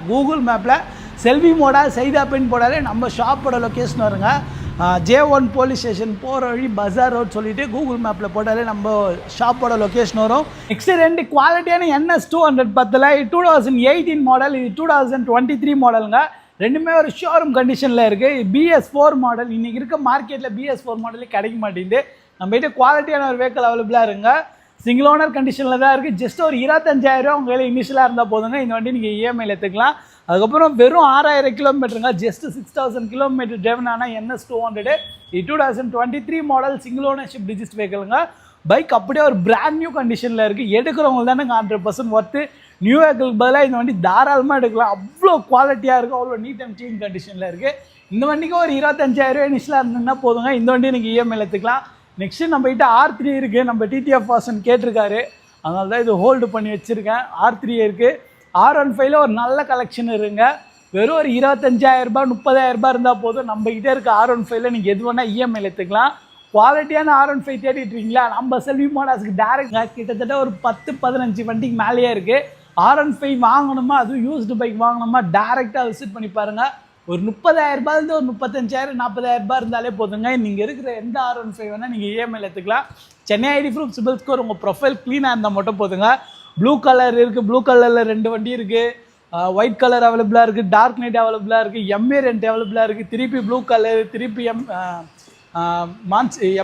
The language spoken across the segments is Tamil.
கூகுள் மேப்பில் செல்வி மோடா சைதாப்பேன்னு போடாலே நம்ம ஷாப்போட லொக்கேஷன் வருங்க. J1 போலீஸ் ஸ்டேஷன் போகிற வழி பஜார் ரோட் சொல்லிவிட்டு கூகுள் மேப்பில் போட்டாலே நம்ம ஷாப்போட லொக்கேஷன் வரும். நெக்ஸ்ட் ரெண்டு குவாலிட்டியான NS200 10 2018 மாடல், இது 2023 மாடலுங்க. ரெண்டுமே ஒரு ஷோரூம் கண்டிஷனில் இருக்குது. BS4 model. இன்றைக்கி இருக்க மார்க்கெட்டில் BS4 மாடலே கிடைக்க மாட்டேங்குது. நம்ம கிட்ட குவாலிட்டியான ஒரு வெஹிக்கிள் அவைலபிளாக இருங்க. சிங்கிள் ஓனர் கண்டிஷனில் தான் இருக்குது. ஜஸ்ட் ஒரு 25,000 உங்கள் கையில் இனிஷியலாக இருந்தால் போதுங்க. இந்த வண்டி நீங்கள் EMIயில் எடுத்துக்கலாம். அதுக்கப்புறம் வெறும் 6,000 கிலோமீட்டருங்க. ஜஸ்ட் 6,000 கிலோமீட்டர் டிரைவன் ஆனால் NS200 2023 மாடல் சிங்கிள் ஓனர்ஷிப் டிஜிஸ்ட் வெஹிக்கிளுங்க. பைக் அப்படியே ஒரு பிராண்ட் நியூ கண்டிஷனில் இருக்குது. எடுக்கிறவங்க தானே 100% ஒர்த்து. நியூ வெஹிக்கிளுக்கு பதிலாக இந்த வண்டி தாராளமாக எடுக்கலாம். அவ்வளோ குவாலிட்டியாக இருக்குது, அவ்வளோ நீட் அண்ட் க்ளீன் கண்டிஷனில் இருக்குது. இந்த வண்டிக்கு ஒரு 25,000 இனிஷியலாக இருந்ததுன்னா போதுங்க. இந்த வண்டி நீங்கள் EMIயில் எடுத்துக்கலாம். நெக்ஸ்ட்டு நம்ம கிட்ட R3 இருக்குது. நம்ம TTF வாசன் கேட்டிருக்காரு, அதனால தான் இது ஹோல்டு பண்ணி வச்சுருக்கேன். R3 இருக்குது. R15ல் ஒரு நல்ல கலெக்ஷன் இருங்க. வெறும் ஒரு 25,000 30,000 இருந்தால் போதும். நம்மகிட்ட இருக்க R15ல் நீங்கள் எது வேணால் EMIயில் எடுத்துக்கலாம். குவாலிட்டியான R15 தேடிட்டு இருக்கீங்களா? நம்ம செல்வி மோட்டார்ஸ்க்கு டேரெக்டாக கிட்டத்தட்ட ஒரு 10-15 வண்டிக்கு மேலேயே இருக்குது. R15 வாங்கணுமா, அதுவும் யூஸ்டு பைக் வாங்கணுமா, டேரெக்டாக விசிட் பண்ணி பாருங்கள். ஒரு 30,000 ஒரு 35,000 40,000 இருந்தாலே போதுங்க. நீங்கள் இருக்கிற எந்த R15 வேணால் நீங்கள் EMIயில் எடுத்துக்கலாம். Chennai ID proof CIBIL score உங்கள் ப்ரொஃபைல் க்ளீனாக இருந்தால் மட்டும் போதுங்க. ப்ளூ கலர் இருக்குது. ப்ளூ கலரில் 2 வண்டி இருக்குது. ஒயிட் கலர் அவைலபிளாக இருக்குது. டார்க் நைட் அவைலபிளாக இருக்குது. M வேரியன்ட் அவைலபிளாக இருக்குது. திருப்பி ப்ளூ கலர், திருப்பி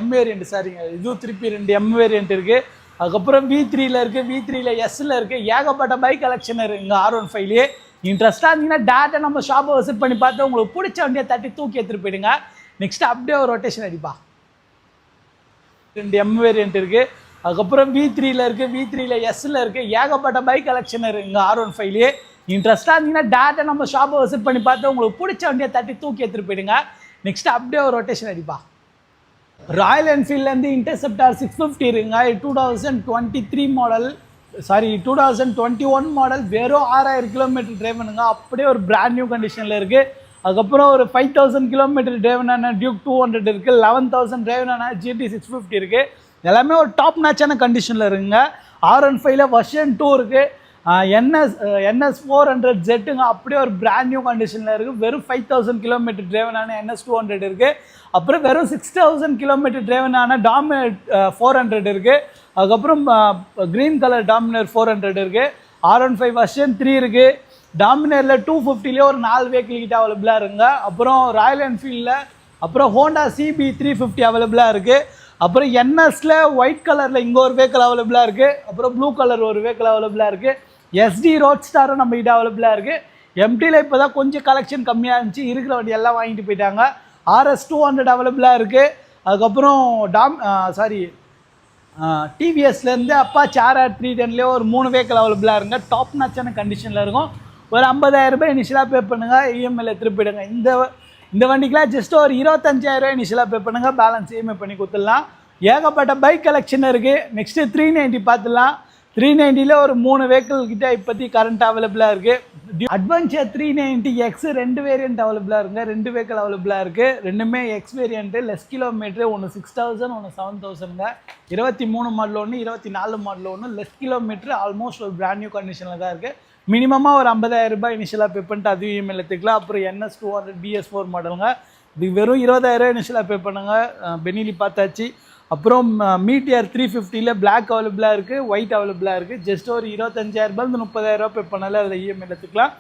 M வேரியன்ட், சாரிங்க, இதுவும் திருப்பி 2 M வேரியன்ட் இருக்குது. அதுக்கப்புறம் V3யில் இருக்குது. V3யில் Sல இருக்குது. ஏகப்பட்ட பைக் கலெக்ஷன் இருக்குங்க R15லேயே. இன்ட்ரெஸ்ட்டாக இருந்தீங்கன்னா டேரெக்டாக நம்ம ஷாப்பை விசிட் பண்ணி பார்த்து உங்களுக்கு பிடிச்ச வண்டியை தட்டி தூக்கி எடுத்துகிட்டு போயிடுங்க. நெக்ஸ்ட்டு அப்படியே ஒரு ரொட்டேஷன் அடிப்பா. 2 M வேரியன்ட் இருக்குது. அதுக்கப்புறம் V3யில் இருக்குது. V3யில் Sல இருக்குது. ஏகப்பட்ட பைக் கலெக்ஷன் இருக்குங்க R15லேயே. இன்ட்ரெஸ்ட்டாக இருந்தீங்கன்னா டேரெக்டாக நம்ம ஷாப்பை விசிட் பண்ணி பார்த்து உங்களுக்கு பிடிச்ச வண்டியை தட்டி தூக்கி எடுத்துகிட்டு போயிடுங்க. நெக்ஸ்ட்டு அப்படியே ஒரு ரொட்டேஷன் அடிப்பா. ராயல் என்ஃபீல்ட்லேருந்து இன்டர்செப்டார் 650 இருக்குங்க. 2023 மாடல், சாரி 2021 மாடல். வெறும் 6,000 கிலோமீட்டர் டிரைவனுங்க. அப்படியே ஒரு பிராண்ட் நியூ கண்டிஷனில் இருக்குது. அதுக்கப்புறம் ஒரு 5,000 கிலோமீட்டர் டிரைவனான டியூக் 200 இருக்குது. 11,000 டிரைவனான GT 650 இருக்குது. எல்லாமே ஒரு டாப் மேட்சான கண்டிஷனில் இருக்குங்க. R15ல் வெர்ஷன் 2 இருக்குது. NS 400 ஜெட்டுங்க. அப்படியே ஒரு பிராண்ட் நியூ கண்டிஷனில் இருக்குது. வெறும் 5,000 கிலோமீட்டர் டிரைவனான NS 200 இருக்குது. அப்புறம் வெறும் 6,000 கிலோமீட்டர் டிரைவனான டாமினர் 400 இருக்குது. அதுக்கப்புறம் க்ரீன் கலர் டாமினர் 400 இருக்குது. R15 வெர்ஷன் 3 இருக்குது. டாமினரில் 250லேயே ஒரு 4 வெஹிக்கிள் கிட்ட அவைலபிளாக இருக்குங்க. அப்புறம் ராயல் என்ஃபீல்டில் அப்புறம் ஹோண்டா CB 350 அவைலபிளாக இருக்குது. அப்புறம் NSல ஒயிட் கலரில் இங்கே ஒரு வெஹிக்கிள் அவைலபிளாக இருக்குது. அப்புறம் ப்ளூ கலர் ஒரு வெஹிக்கிள் அவைலபிளாக இருக்குது. SD ரோட் ஸ்டாரும் நம்ம கிட்ட அவைலபிளாக இருக்குது. MTயில் இப்போ தான் கொஞ்சம் கலெக்ஷன் கம்மியாக இருந்துச்சு. இருக்கிற வண்டி எல்லாம் வாங்கிட்டு போயிட்டாங்க. RS 200 அவைலபிளாக இருக்குது. அதுக்கப்புறம் TVSலேருந்து அப்பாச்சி RR 310லேயே ஒரு 3 வெஹிக்கிள் அவைலபிளாக இருங்க. டாப் நாச்சான கண்டிஷனில் இருக்கும். ஒரு 50,000 இனிஷியலாக பே பண்ணுங்கள். EMIயில் எடுத்துகிட்டு போயிடுங்க. இந்த வண்டிக்கெலாம் ஜஸ்ட் ஒரு 25,000 இனிஷியலாக பே பண்ணுங்கள். பேலன்ஸ் EMI பண்ணி கொடுத்துடலாம். ஏகப்பட்ட பைக் கலெக்ஷன் இருக்குது. நெக்ஸ்ட்டு 390 பார்த்துடலாம். 390ல் ஒரு 3 வெஹிக்கிள் கிட்ட இப்போத்தி கரண்ட் அவைலபிளாக இருக்குது. அட்வென்ச்சர் 390X 2 வேரியன்ட் அவைலபிளாக இருக்குங்க. 2 வெஹிக்கிள் அவைலபிளாக இருக்குது. ரெண்டுமே X வேரியன்ட்டு, லெஸ் கிலோமீட்டரு. ஒன்று 6,000, ஒன்று 7,000ங்க. 23 மாடல் ஒன்று, 24 மாடல் ஒன்று. Less kilometre. ஆல்மோஸ்ட் ஒரு பிராண்ட் நியூ கண்டிஷனில் தான் இருக்குது. மினிமமாக ஒரு 50,000 இனிஷியலாக பே பண்ணிட்டு அது EMIயில் எடுத்துக்கலாம். அப்புறம் NS 200 BS4 மாடலுங்க. இது வெறும் 20,000 இனிஷியலாக பே பண்ணுங்க. பெனிலி பார்த்தாச்சு. அப்புறம் மீட்டியர் 350ல் பிளாக் அவைலபிளாக இருக்குது. ஒயிட் அவைலபிளாக இருக்குது. ஜஸ்ட் ஒரு 25,000 30,000 பே பண்ணாலே அதில் EMIயில் எடுத்துக்கலாம்.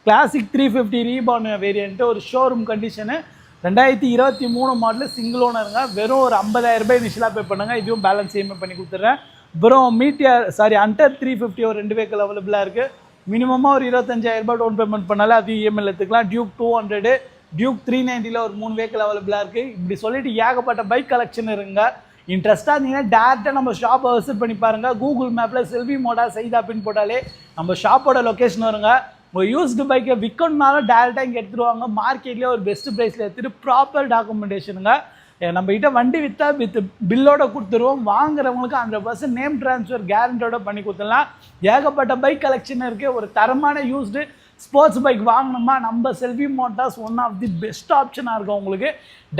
கிளாசிக் 350 ரீபான் வேரியன்ட்டு, ஒரு ஷோரூம் கண்டிஷனு. 2023 மாடல் சிங்கிள் ஓனருங்க. வெறும் ஒரு 50,000 இனிஷியலாக பே பண்ணுங்க. இதுவும் பேலன்ஸ் EMI பண்ணி கொடுத்துட்றேன். அப்புறம் அண்டர் 350 ஒரு 2 வெஹிக்கிள் அவைலபிளாக இருக்குது. மினிமமாக ஒரு 25,000 டவுன் பேமெண்ட் பண்ணாலே அது EMIயில் எடுத்துக்கலாம். டியூக் 200, டியூக் 390ல் ஒரு 3 வெஹிக்கிள் அவைலபிளாக இருக்குது. இப்படி சொல்லிட்டு ஏகப்பட்ட பைக் கலெக்ஷன் இருக்குங்க. இன்ட்ரெஸ்ட்டாக இருந்தீங்கன்னா டேரெக்டாக நம்ம ஷாப்பை விசிட் பண்ணி பாருங்கள். கூகுள் மேப்பில் செல்வி மோடா சைதாப்பின்னு போட்டாலே நம்ம ஷாப்போட லொக்கேஷன் வருங்க. உங்கள் யூஸ்டு பைக்கை விற்கணுன்னாலும் டேரெக்டாக இங்கே எடுத்துருவாங்க. மார்க்கெட்லேயே ஒரு பெஸ்ட் ப்ரைஸில் எடுத்துகிட்டு ப்ராப்பர் டாக்குமெண்டேஷனுங்க. நம்மகிட்ட வண்டி விற்றா வித் பில்லோட கொடுத்துருவோம். வாங்குறவங்களுக்கு 100% நேம் ட்ரான்ஸ்ஃபர் கேரண்டோட பண்ணி கொடுத்துடலாம். ஏகப்பட்ட பைக் கலெக்ஷன் இருக்குது. ஒரு தரமான யூஸ்டு ஸ்போர்ட்ஸ் பைக் வாங்கணுமா, நம்ம Selvi motors one of the best ஆப்ஷனாக இருக்கும். உங்களுக்கு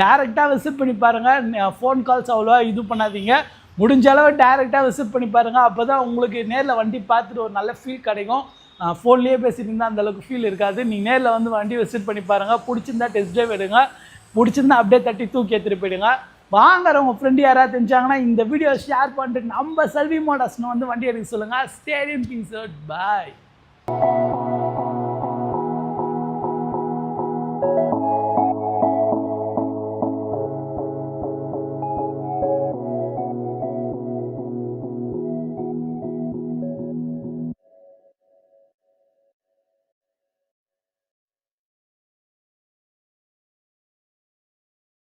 டேரெக்டாக விசிட் பண்ணி பாருங்கள். ஃபோன் கால்ஸ் அவ்வளோவா இது பண்ணாதீங்க. முடிஞ்ச அளவு டேரெக்டாக விசிட் பண்ணி பாருங்கள். அப்போ தான் உங்களுக்கு நேரில் வண்டி பார்த்துட்டு ஒரு நல்ல ஃபீல் கிடைக்கும். ஃபோன்லேயே பேசிட்டு இருந்தால் அந்தளவுக்கு ஃபீல் இருக்காது. நீங்கள் நேரில் வந்து வண்டி விசிட் பண்ணி பாருங்கள். பிடிச்சிருந்தா டெஸ்ட் ட்ரைவ் எடுங்க, பிடிச்சிருந்தா அப்படியே தட்டி தூக்கி எடுத்துகிட்டு போயிடுங்க. வாங்குறவங்க ஃப்ரெண்டு யாராவது தெரிஞ்சாங்கன்னா இந்த வீடியோ ஷேர் பண்ணிட்டு நம்ம செல்வி மோட்டார்ஸ்னு வந்து வண்டி எடுக்க சொல்லுங்கள். Stay tuned. Peace out. பாய்.